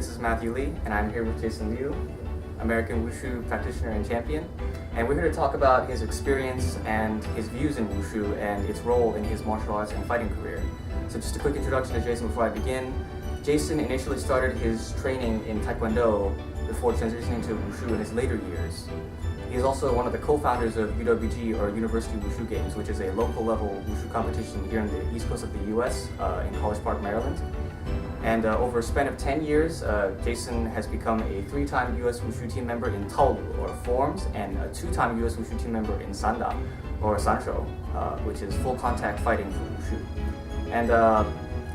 this is Matthew Lee, and I'm here with Jason Liu, American Wushu practitioner and champion. And we're here to talk about his experience and his views in Wushu and its role in his martial arts and fighting career. So just a quick introduction to Jason before I begin. Jason initially started his training in Taekwondo before transitioning to Wushu in his later years. He is also one of the co-founders of UWG, or University Wushu Games, which is a local level Wushu competition here in the east coast of the US, in College Park, Maryland. And over a span of 10 years, Jason has become a 3-time US Wushu team member in Taolu, or forms, and a 2-time US Wushu team member in Sanda, or Sanshou, which is full contact fighting for Wushu. And a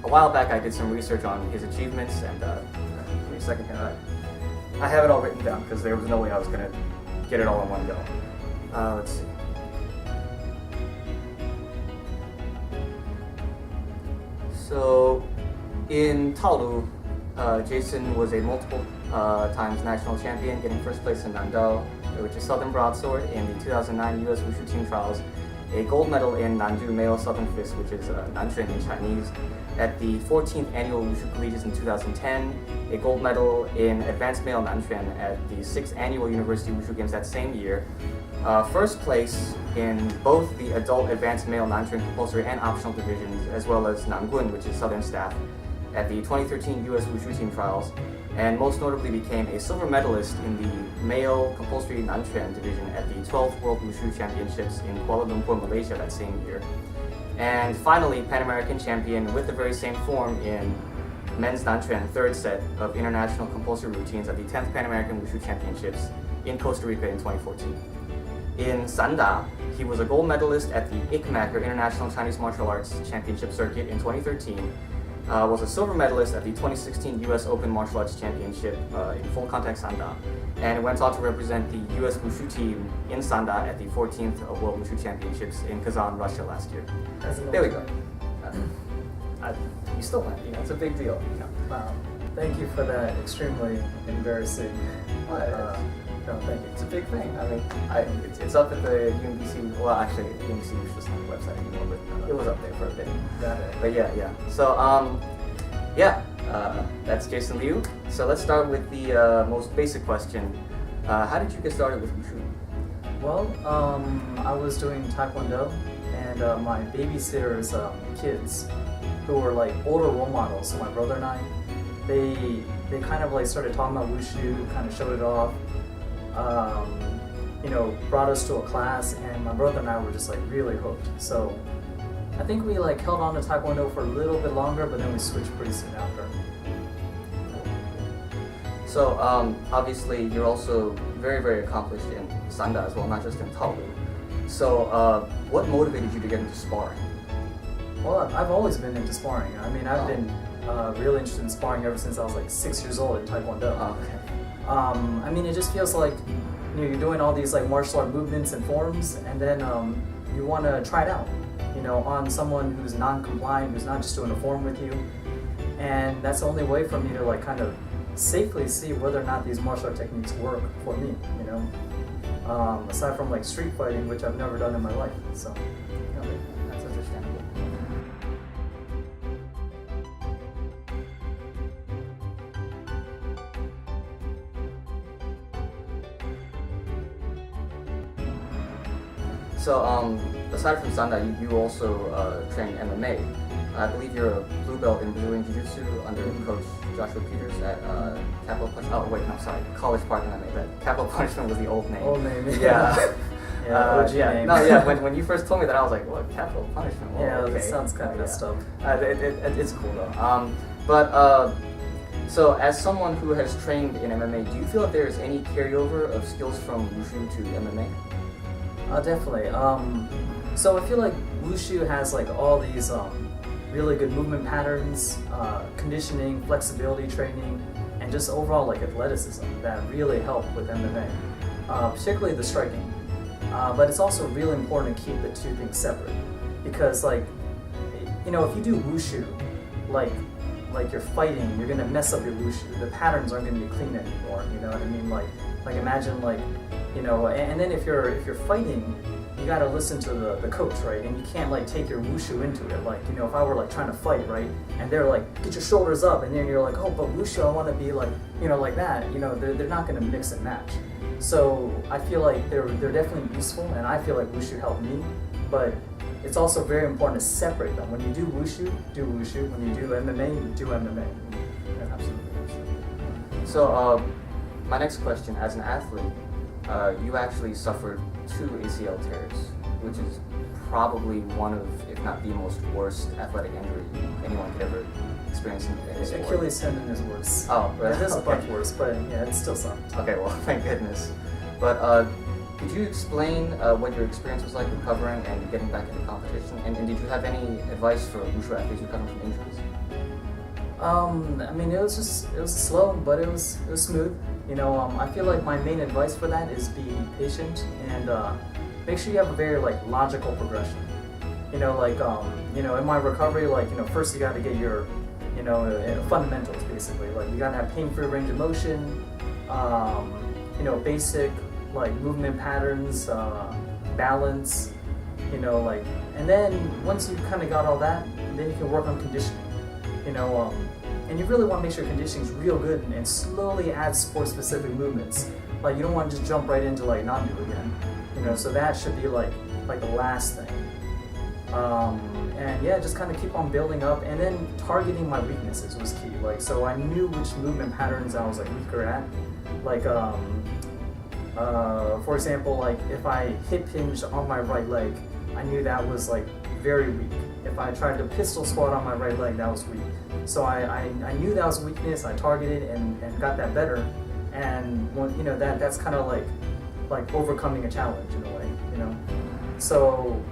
while back I did some research on his achievements, and give me a second here. I have it all written down because there was no way I was going to get it all in one go. Let's see. So, in Taolu, Jason was a multiple times national champion, getting first place in Nandao, which is Southern Broadsword, in the 2009 US Wushu Team Trials, a gold medal in Nandu Male Southern Fist, which is Nanquan in Chinese, at the 14th Annual Wushu Collegiates in 2010, a gold medal in Advanced Male Nanquan at the 6th Annual University Wushu Games that same year, first place in both the Adult Advanced Male Nanquan compulsory and optional divisions, as well as Nangun, which is Southern Staff, at the 2013 US Wushu Team Trials, and most notably became a silver medalist in the male compulsory Nanquan division at the 12th World Wushu Championships in Kuala Lumpur, Malaysia that same year. And finally, Pan American champion with the very same form in men's Nanquan third set of international compulsory routines at the 10th Pan American Wushu Championships in Costa Rica in 2014. In Sanda, he was a gold medalist at the ICMAC, or International Chinese Martial Arts Championship Circuit, in 2013. Was a silver medalist at the 2016 US Open Martial Arts Championship in full contact Sanda, and went on to represent the US Wushu team in Sanda at the 14th World Wushu Championships in Kazan, Russia last year. There we go. You still went, it's a big deal. Wow. Thank you for that extremely embarrassing. No, thank you. It's a big thing. I mean, it's up at the UMBC. Well, actually, UMBC was on the website anymore, but it was up there for a bit. Got it. But yeah. So, that's Jason Liu. So let's start with the most basic question. How did you get started with Wushu? Well, I was doing Taekwondo, and my babysitter's kids, who were like older role models, so my brother and I, they kind of like started talking about Wushu, kind of showed it off. Brought us to a class, and my brother and I were just like really hooked. So I think we like held on to Taekwondo for a little bit longer, but then we switched pretty soon after. So obviously you're also very, very accomplished in Sanda as well, not just in Taolu. So what motivated you to get into sparring? Well, I've always been into sparring. I mean, I've been really interested in sparring ever since I was like 6 years old in Taekwondo. Okay. I mean, it just feels like you're doing all these like martial art movements and forms, and then you want to try it out, on someone who's non-compliant, who's not just doing a form with you, and that's the only way for me to like kind of safely see whether or not these martial art techniques work for me, aside from like street fighting, which I've never done in my life. So, that's understandable. So, aside from Sanda, you also train MMA. I believe you're a blue belt in Brazilian Jiu-Jitsu under Coach Joshua Peters at Capital Punishment. Oh wait, no, sorry, College Park MMA. That Capital Punishment was the old name. Old name. Yeah. OG name. No, yeah. When you first told me that, I was like, what, Capital Punishment? Whoa, yeah, okay. That sounds kind of messed up. It's cool though. So as someone who has trained in MMA, do you feel that there is any carryover of skills from Wushu to MMA? Definitely. So I feel like Wushu has like all these really good movement patterns, conditioning, flexibility training, and just overall like athleticism that really help with MMA, particularly the striking. But it's also really important to keep the two things separate, because like, if you do Wushu, like you're fighting, you're gonna mess up your Wushu. The patterns aren't gonna be clean anymore. You know what I mean? Like imagine and then if you're fighting, you gotta listen to the coach, right? And you can't like take your wushu into it. Like, you know, if I were like trying to fight, right, and they're like, get your shoulders up, and then you're like, oh, but wushu, I want to be like, you know, like that. You know, they're not gonna mix and match. So I feel like they're definitely useful, and I feel like wushu helped me. But it's also very important to separate them. When you do wushu, do wushu. When you do MMA, do MMA. Absolutely. So my next question, as an athlete, you actually suffered 2 ACL tears, which is probably one of, if not the most worst athletic injury anyone could ever experience in his sport. Achilles tendon is worse. Oh, right. It is a bunch worse, but yeah, it's still something. Okay, well, thank goodness. But could you explain what your experience was like recovering and getting back into competition? And did you have any advice for wushu athletes recovering from injuries? I mean, it was slow, but it was smooth. You know, I feel like my main advice for that is be patient and make sure you have a very like logical progression. You know, like you know, in my recovery, like, you know, first you got to get your, you know, fundamentals basically. Like you got to have pain-free range of motion, you know, basic like movement patterns, balance, you know, like, and then once you kind of got all that, then you can work on conditioning. You know, and you really want to make sure conditioning is real good and slowly add sport-specific movements. Like you don't want to just jump right into like Nandu again. You know, so that should be like the last thing. And yeah, just kind of keep on building up, and then targeting my weaknesses was key. Like, so I knew which movement patterns I was like weaker at. Like, for example, like if I hip hinged on my right leg, I knew that was like very weak. If I tried to pistol squat on my right leg, that was weak. So I knew that was a weakness. I targeted and got that better. And when, you know, that's kind of like overcoming a challenge in a way, you know. So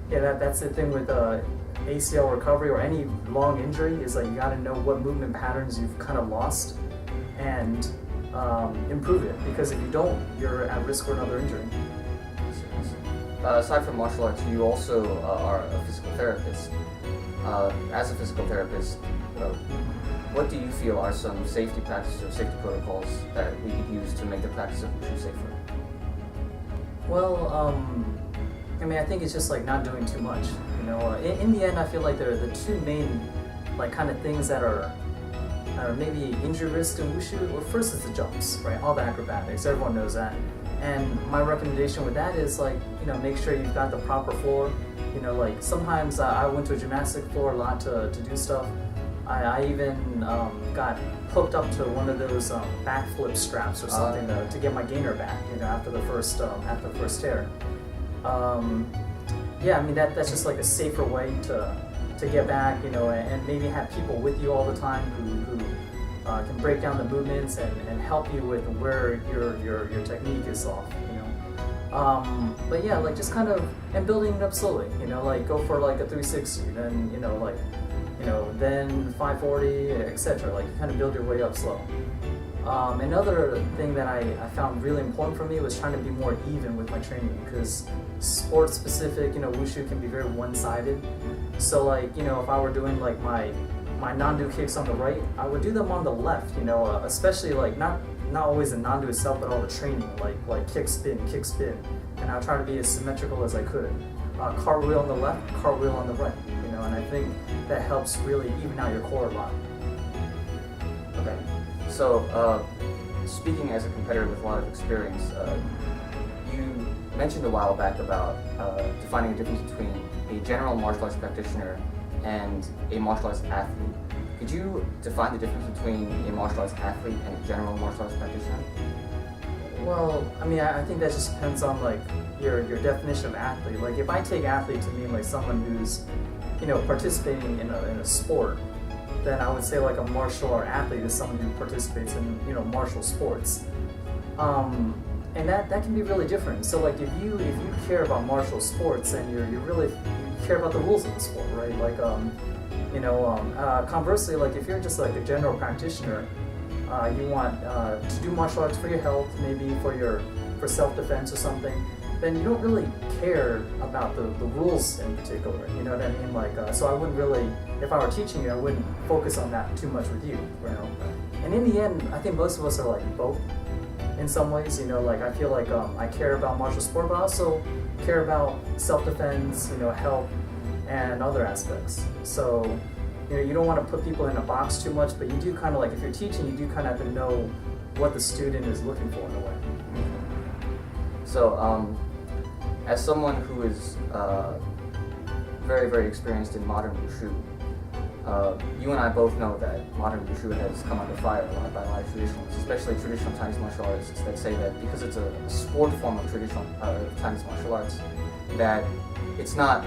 yeah, that's the thing with ACL recovery or any long injury, is like you got to know what movement patterns you've kind of lost and improve it, because if you don't, you're at risk for another injury. Aside from martial arts, you also are a physical therapist. As a physical therapist, what do you feel are some safety practices or safety protocols that we could use to make the practice of wushu safer? Well, I mean, I think it's just like not doing too much. You know, in the end, I feel like there are the 2 main like kind of things that are maybe injury risk in wushu. Well, first is the jumps, right? All the acrobatics, everyone knows that. And my recommendation with that is like, you know, make sure you've got the proper floor. You know, like sometimes I went to a gymnastic floor a lot to do stuff. I even got hooked up to one of those backflip straps or something to get my gainer back, you know, after the first tear. Yeah, I mean that's just like a safer way to get back, you know, and maybe have people with you all the time who can break down the movements and help you with where your technique is off, you know. But yeah, like just kind of, and building it up slowly, you know, like go for like a 360, then, you know, like, you know, then 540, etc. Like you kind of build your way up slow. Another thing that I found really important for me was trying to be more even with my training, because sport specific, you know, wushu can be very one-sided. So like, you know, if I were doing like my Nandu kicks on the right, I would do them on the left, you know, especially like not always the Nandu itself, but all the training, like kick spin, and I'll try to be as symmetrical as I could. Cartwheel on the left, cartwheel on the right, you know, and I think that helps really even out your core a lot. Okay, so speaking as a competitor with a lot of experience, you mentioned a while back about defining the difference between a general martial arts practitioner and a martial arts athlete. Could you define the difference between a martial arts athlete and a general martial arts practitioner? Well, I mean, I think that just depends on like your definition of athlete. Like if I take athlete to mean like someone who's, you know, participating in a sport, then I would say like a martial art athlete is someone who participates in, you know, martial sports. And that can be really different. So like if you care about martial sports and you care about the rules of the sport, right? Like you know, conversely, like if you're just like a general practitioner, you want to do martial arts for your health, maybe for self-defense or something, then you don't really care about the rules in particular. You know what I mean? Like so I wouldn't really, if I were teaching you, I wouldn't focus on that too much with you, you know. And in the end, I think most of us are like both. in some ways. You know, like I feel like I care about martial sport, but I also care about self-defense, you know, health, and other aspects. So, you know, you don't want to put people in a box too much, but you do kind of like, if you're teaching, you do kind of have to know what the student is looking for in a way. So, as someone who is very, very experienced in modern Wushu, you and I both know that modern Wushu has come under fire a lot by a lot of traditionalists, especially traditional Chinese martial artists that say that because it's a sport form of traditional Chinese martial arts, that it's not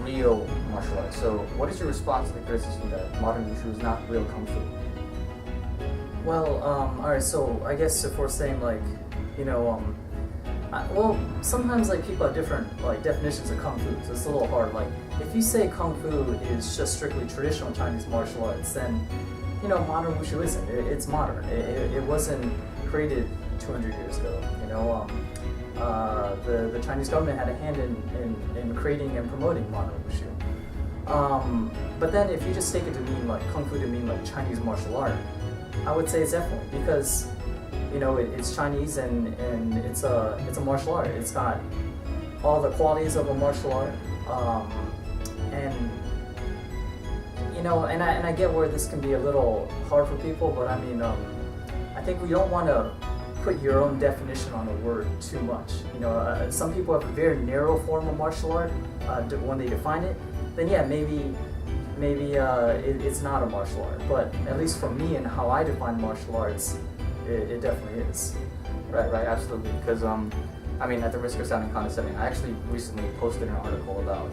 real martial arts. So what is your response to the criticism that modern Wushu is not real Kung Fu? Well, alright, so I guess if we're saying like, you know, well, sometimes like people have different like definitions of Kung Fu, so it's a little hard. Like, if you say Kung Fu is just strictly traditional Chinese martial arts, then, you know, modern Wushu isn't. It's modern. It wasn't created 200 years ago. You know, the Chinese government had a hand in creating and promoting modern Wushu. But then if you just take it to mean like Kung Fu to mean like Chinese martial art, I would say it's definitely, because, you know, it's Chinese and it's a martial art. It's got all the qualities of a martial art, and you know, and I get where this can be a little hard for people, but I mean, I think we don't want to put your own definition on a word too much. You know, some people have a very narrow form of martial art when they define it. Then yeah, maybe it's not a martial art. But at least for me and how I define martial arts, it definitely is. Right, absolutely. Because, I mean, at the risk of sounding condescending, I actually recently posted an article about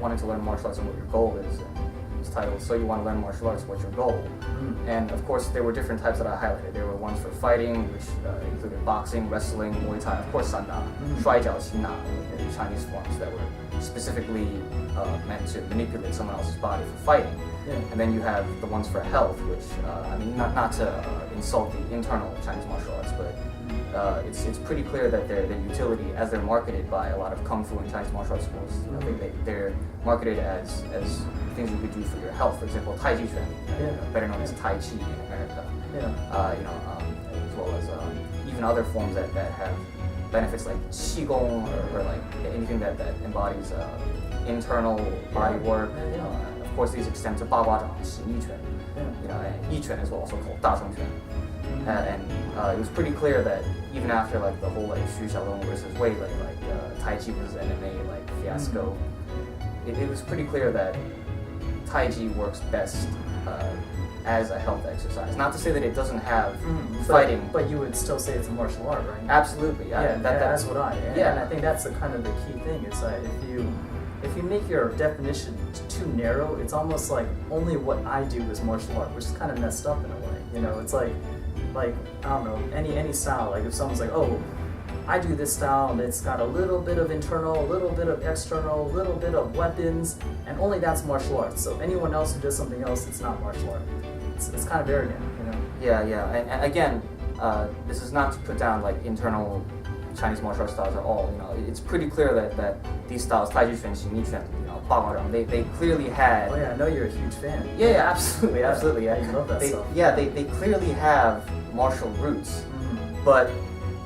wanting to learn martial arts and what your goal is. And it's titled, "So You Want to Learn Martial Arts, What's Your Goal?" Mm-hmm. And of course, there were different types that I highlighted. There were ones for fighting, which included boxing, wrestling, Muay Thai, of course, Sanda, Shuai Jiao, Qina, Chinese forms that were specifically meant to manipulate someone else's body for fighting. Yeah. And then you have the ones for health, which, I mean, not to insult the internal Chinese martial arts, but it's pretty clear that their utility, as they're marketed by a lot of Kung Fu and Chinese martial arts schools, you know, they're marketed as things you could do for your health. For example, Tai Chi Chuan, better known as Tai Chi in America. Yeah. You know, as well as even other forms that have benefits like Qigong or like anything that embodies internal body work. Of course, these extend to 八卦掌, 形意拳, you know, and Yi Quan is also called 大成拳. And it was pretty clear that even after like the whole like Xu Xiaolong versus Wei Lei, like Tai Chi versus MMA like fiasco, it was pretty clear that Tai Chi works best as a health exercise. Not to say that it doesn't have fighting, but you would still say it's a martial art, right? Absolutely, yeah. That's what I. Yeah, and I think that's the kind of the key thing is that if you make your definition too narrow, it's almost like only what I do is martial art, which is kind of messed up in a way. You know, it's like I don't know, any style. Like if someone's like, oh, I do this style and it's got a little bit of internal, a little bit of external, a little bit of weapons, and only that's martial arts. So anyone else who does something else, it's not martial art. It's kind of arrogant, you know. Yeah. And again, this is not to put down like internal Chinese martial arts styles at all. You know, it's pretty clear that these styles, Tai Chi Chuan, 形意拳, you know, 八卦掌, they clearly had. Oh yeah, I know you're a huge fan. Yeah, absolutely. Yeah, you love that stuff. Yeah, they clearly have martial roots. But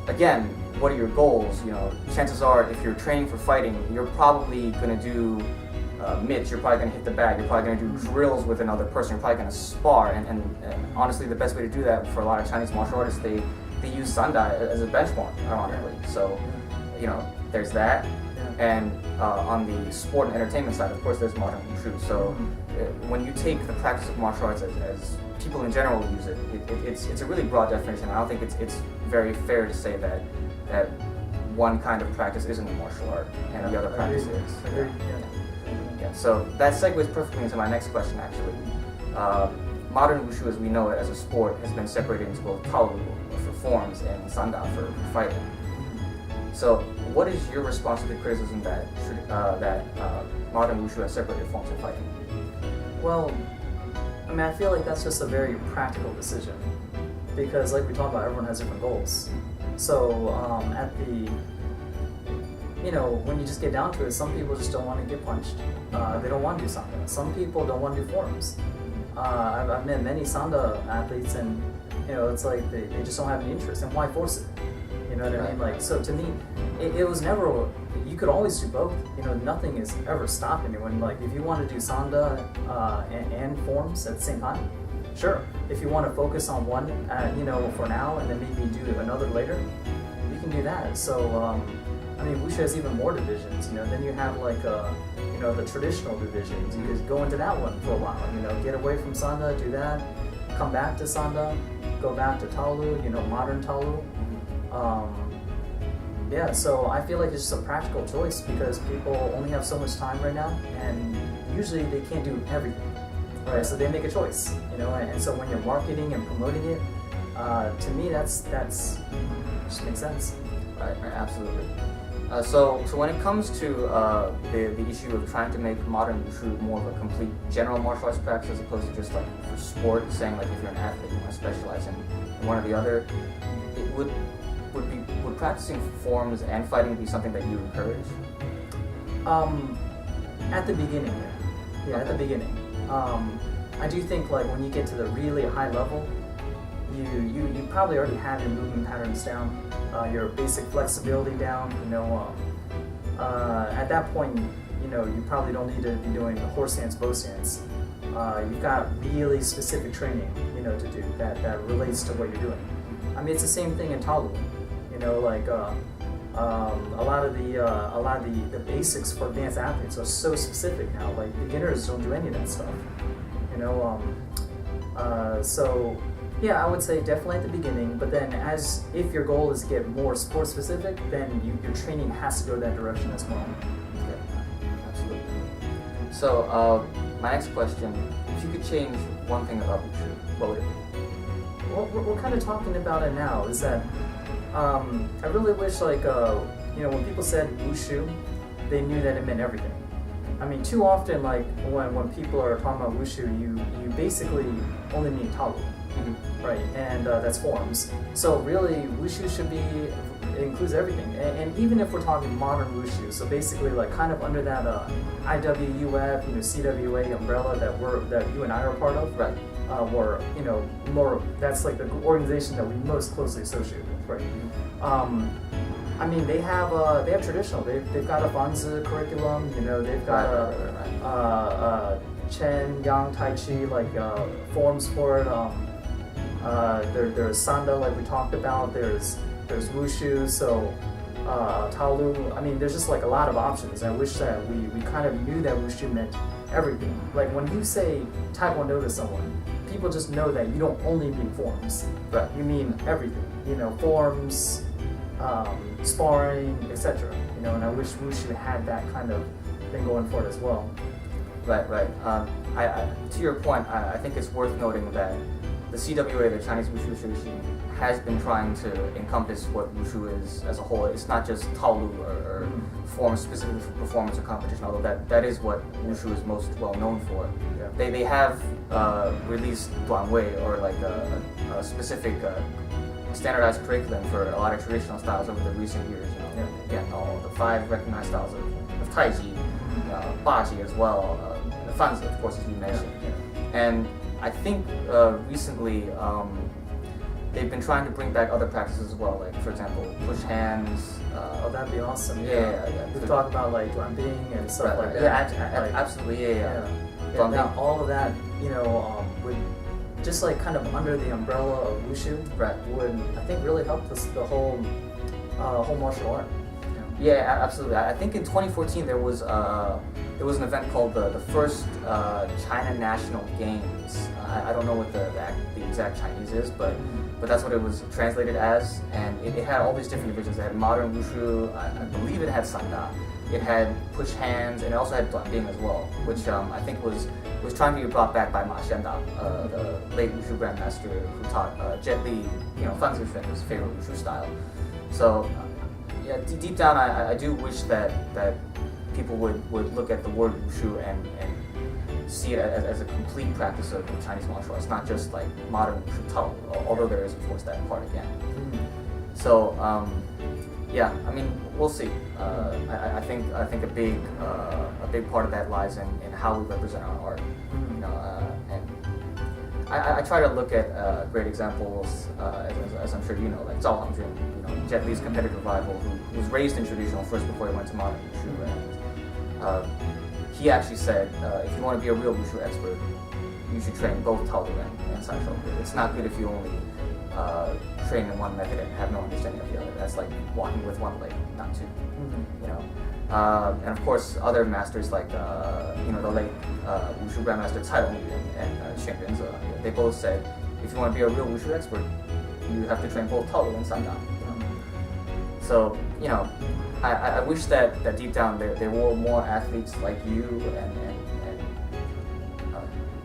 again, what are your goals? You know, chances are, if you're training for fighting, you're probably going to do mitts. You're probably going to hit the bag. You're probably going to do drills with another person. You're probably going to spar. And honestly, the best way to do that for a lot of Chinese martial artists, they use Sanda as a benchmark, ironically. So, you know, there's that. And on the sport and entertainment side, of course, there's modern Wushu. So when you take the practice of martial arts as people in general use it, it's a really broad definition. I don't think it's very fair to say that one kind of practice isn't a martial art and the other practice is. Yeah. So that segues perfectly into my next question, actually. Modern Wushu, as we know it as a sport, has been separated into both Taolu for forms and Sanda for fighting. So, what is your response to the criticism that modern Wushu has separated forms of fighting? Well, I mean, I feel like that's just a very practical decision because, like we talked about, everyone has different goals. So, you know, when you just get down to it, some people just don't want to get punched. They don't want to do Sanda. Some people don't want to do forms. I've met many Sanda athletes, and You know, it's like they just don't have any interest, and why force it? You know what I mean? Like, so to me, it was never. You could always do both. You know, nothing is ever stop anyone. Like, if you want to do Sanda and forms at the same time, sure. If you want to focus on one, you know, for now, and then maybe do another later, you can do that. So, I mean, Wushu has even more divisions. You know, then you have like, you know, the traditional divisions. You just go into that one for a while. You know, get away from Sanda, do that, come back to Sanda, go back to Taolu. You know, modern Taolu. Yeah, so I feel like it's just a practical choice because people only have so much time right now, and usually they can't do everything, right? So they make a choice, you know. And so when you're marketing and promoting it, to me, that's just makes sense. Right, absolutely. So when it comes to the issue of trying to make modern Wushu more of a complete general martial arts practice as opposed to just like for sport, saying like if you're an athlete you want to specialize in one or the other, it would practicing forms and fighting be something that you encourage? At the beginning, yeah. Okay. At the beginning. I do think like when you get to the really high level, you probably already have your movement patterns down, your basic flexibility down. You know, at that point, you know, you probably don't need to be doing horse stance, bow stance. You've got really specific training, you know, to do that relates to what you're doing. I mean, it's the same thing in Taolu. You know, like a lot of the basics for advanced athletes are so specific now. Like beginners don't do any of that stuff. You know, so yeah, I would say definitely at the beginning. But then, if your goal is to get more sport specific, then your training has to go that direction as well. Okay, absolutely. So my next question: if you could change one thing about Wushu, what would it be? Well, we're kind of talking about it now. Is that I really wish, like, you know, when people said Wushu, they knew that it meant everything. I mean, too often, like, when people are talking about Wushu, you basically only mean Taolu, right? And that's forms. So really, Wushu should be, it includes everything. And even if we're talking modern Wushu, so basically, like, kind of under that IWUF, you know, CWA umbrella that you and I are part of, right? Or, you know, more, that's like the organization that we most closely associate with, right? I mean, they have traditional. They've got a Banzi curriculum. You know, they've got Chen, Yang, Tai Chi, like forms for it. There's Sanda, like we talked about. There's Wushu. So Taolu. I mean, there's just like a lot of options. I wish that we kind of knew that Wushu meant everything. Like when you say Taekwondo to someone, people just know that you don't only mean forms, Right. you mean everything. You know, forms, sparring, etc. You know, and I wish Wushu had that kind of thing going for it as well. Right. To your point, I think it's worth noting that the CWA, the Chinese Wushu Association, has been trying to encompass what Wushu is as a whole. It's not just Taolu or forms specifically for performance or competition, although that is what Wushu is most well known for. Yeah. They have released Duanwei, or like a specific standardized curriculum for a lot of traditional styles over the recent years. You know, Yeah. again, all the 5 recognized styles of Tai Chi, Baji as well, the Fanzi, of course, as you mentioned. Yeah. And I think recently they've been trying to bring back other practices as well, like for example, push hands. Oh, that'd be awesome. Yeah. We've talked about like Duanbing and stuff Right, like right. that. Yeah, Like, absolutely. Yeah. Yeah, now all of that, you know, would just like kind of under the umbrella of Wushu, Right. would I think really help the whole martial art. Yeah, absolutely. I think in 2014 there was an event called the first China National Games. I don't know what the exact Chinese is, but that's what it was translated as, and it had all these different divisions. It had modern Wushu, I believe it had Sanda, it had push hands, and it also had Duanbing as well, which I think was trying to be brought back by Ma Xianda, the late Wushu grandmaster who taught Jet Li, you know, Fanzi Xuan, his favorite Wushu style. So. Yeah, deep down, I do wish that people would look at the word Wushu and see it as a complete practice of Chinese martial arts, not just like modern Wushu Taolu, although there is of course that part again. So yeah, I mean, we'll see. I think a big part of that lies in how we represent our art. You know, and I try to look at great examples, as I'm sure you know, like Zhao Hangjun, Jet Li's competitive rival, who was raised in traditional first before he went to modern Wushu. And he actually said, if you want to be a real Wushu expert, you should train both Taolu and Sai Shoku. It's not good if you only train in one method and have no understanding of the other. That's like walking with one leg, not two. And of course, other masters like the late Wushu Grandmaster Cai Longyu and Shen Yuanze, they both said, if you want to be a real Wushu expert, you have to train both Taolu and Sanda. So I wish that deep down there were more athletes like you and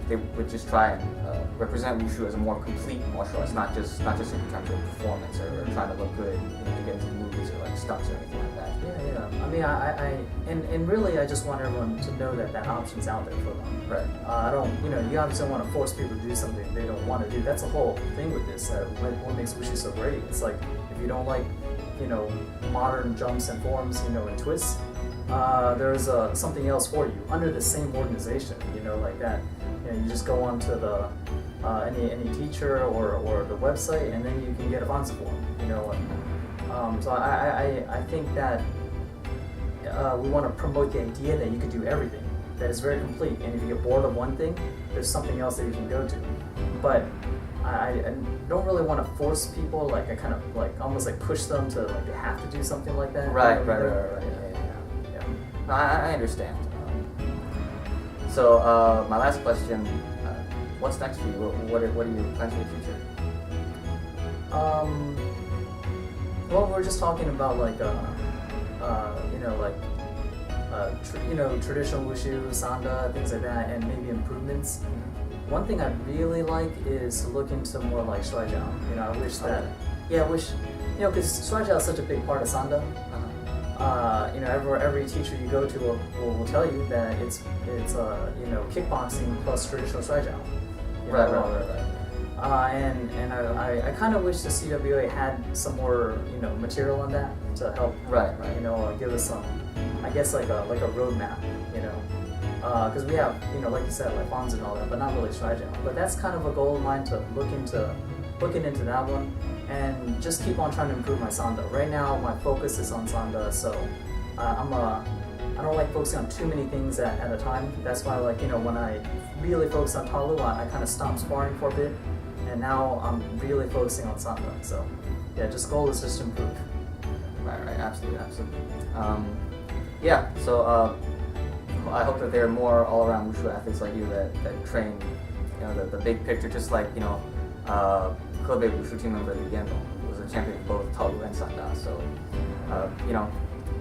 they would just try and represent Wushu as a more complete martial arts, not just in terms of performance or trying to look good, to get into the movies or like stunts or anything like that. Yeah. I mean, and really, I just want everyone to know that option's out there for them. Right. I don't, you obviously don't want to force people to do something they don't want to do. That's the whole thing with this. What makes Wushu so great? It's like if you don't like, modern jumps and forms, and twists, there's something else for you under the same organization. Like that. You just go on to the any teacher or the website, and then you can get a fanzi form. So I think that we want to promote the idea that you could do everything, that is very complete, and if you get bored of one thing, there's something else that you can go to. But I don't really want to force people, like I kind of like almost like push them to like they have to do something like that. Right. Yeah. No, I understand. So my last question, what's next for you? What are your plans for the future? Well, we're just talking about like traditional Wushu, Sanda, things like that, and maybe improvements. One thing I'd really like is to look into more like Shuaijiao. I wish that, because Shuaijiao is such a big part of Sanda. Every teacher you go to will tell you that it's kickboxing plus traditional Shuaijiao. Right. And I kind of wish the CWA had some more material on that to help give us some, I guess like a roadmap, because we have like you said, like Fonz and all that, but not really Shuaijiao. But that's kind of a goal of mine, to looking into that one and just keep on trying to improve my Sanda. Right now my focus is on Sanda, so I don't like focusing on too many things at a time. That's why when I really focus on Taolu, I kind of stopped sparring for a bit, and now I'm really focusing on Sanda. So yeah, just goal is just to improve. Right, absolutely. So I hope that there are more all-around Wushu athletes like you that train, the big picture, just like Kobe Wushu team member Li Biandong, who was a champion of both Taolu and Sanda. So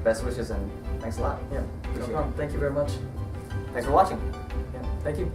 best wishes and thanks a lot. Yeah, no problem. Thank you very much. Thanks for watching. Yeah, thank you.